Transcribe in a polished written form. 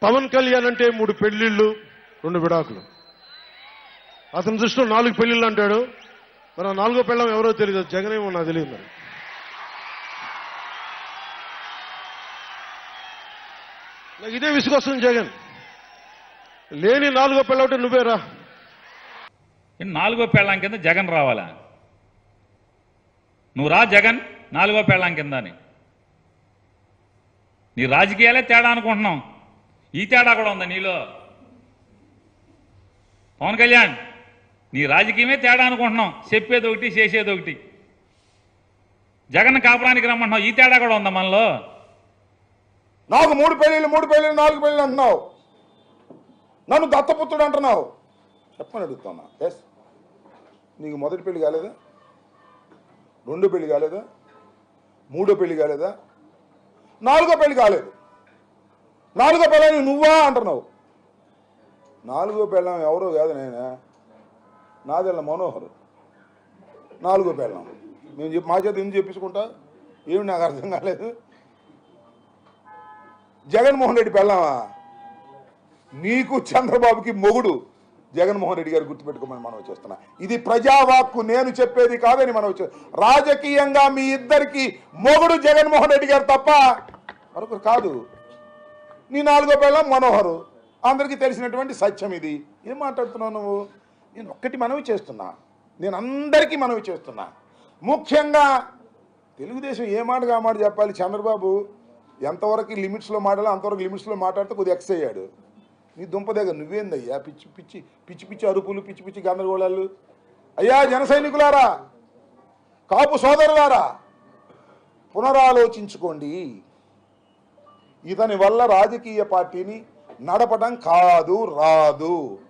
పవన్ కళ్యాణ్ అంటే 3 పెళ్లిళ్ళు 2 విడాకులు. అతని దృష్టిలో 4 పెళ్లిళ్ళు అంటాడు. మరి ఆ 4గో పెళ్ళం ఎవరో తెలియదు. జగన్ ఏమో నాకు తెలియదు. మరి నాకు ఇదే విసుగొస్తుంది. జగన్ లేని 4గో పెళ్ళం అంటే నువ్వేరా. 4గో పెళ్ళాం కింద జగన్ రావాలా? నువ్వు రా జగన్ 4గో పెళ్ళాం కింద అని. నీ రాజకీయాలే తేడా అనుకుంటున్నాం. ఈ తేడా కూడా ఉందా నీలో? పవన్ కళ్యాణ్ నీ రాజకీయమే తేడా అనుకుంటున్నాం. చెప్పేది ఒకటి చేసేది ఒకటి. జగన్ కాపురానికి రమ్మంటున్నావు. ఈ తేడా కూడా ఉందా మనలో? నాకు 3 పెళ్ళిళ్ళు 4 పెళ్ళిళ్ళు అంటున్నావు. నన్ను దత్తపుత్రుడు అంటున్నావు. చెప్పని అడుగుతున్నా. ఎస్, నీకు మొదటి పెళ్లి కాలేదా? 2 పెళ్లి కాలేదా? 3 పెళ్లి కాలేదా? 4గో పెళ్లి కాలేదు. 4గో పెళ్ళాన్ని నువ్వా అంటున్నావు. 4గో పెళ్ళాం ఎవరో కాదు, నేనే. నాదెళ్ళ మనోహర్ 4గో పెళ్ళాం. మేము మా చేత ఎందుకు చెప్పించుకుంటా? ఏమి నాకు అర్థం కాలేదు. జగన్మోహన్ రెడ్డి పెళ్ళామా? నీకు చంద్రబాబుకి మొగుడు జగన్మోహన్ రెడ్డి గారు గుర్తుపెట్టుకోమని మనం చేస్తున్నా. ఇది ప్రజావాక్కు, నేను చెప్పేది కాదని మనం రాజకీయంగా మీ ఇద్దరికి మొగుడు జగన్మోహన్ రెడ్డి గారు తప్ప మరొకరు కాదు. నీ 4గో పెళ్ళాం మనోహరు, అందరికీ తెలిసినటువంటి సత్యం. ఇది ఏం మాట్లాడుతున్నావు నువ్వు? నేను ఒక్కటి మనవి చేస్తున్నా, నేను అందరికీ మనవి చేస్తున్నా. ముఖ్యంగా తెలుగుదేశం ఏ మాటగా మాట చెప్పాలి. చంద్రబాబు ఎంతవరకు లిమిట్స్లో మాట్లాడాలో అంతవరకు లిమిట్స్లో మాట్లాడితే కొద్దిగా ఎక్స్ అయ్యాడు. నీ దుంప దగ్గర నువ్వేందయ్యా పిచ్చి పిచ్చి అరుపులు, పిచ్చి పిచ్చి గందరగోళాలు. అయ్యా జన సైనికులారా, కాపు సోదరులారా, పునరాలోచించుకోండి. ఇతని వల్ల రాజకీయ పార్టీని నడపడం కాదు, రాదు.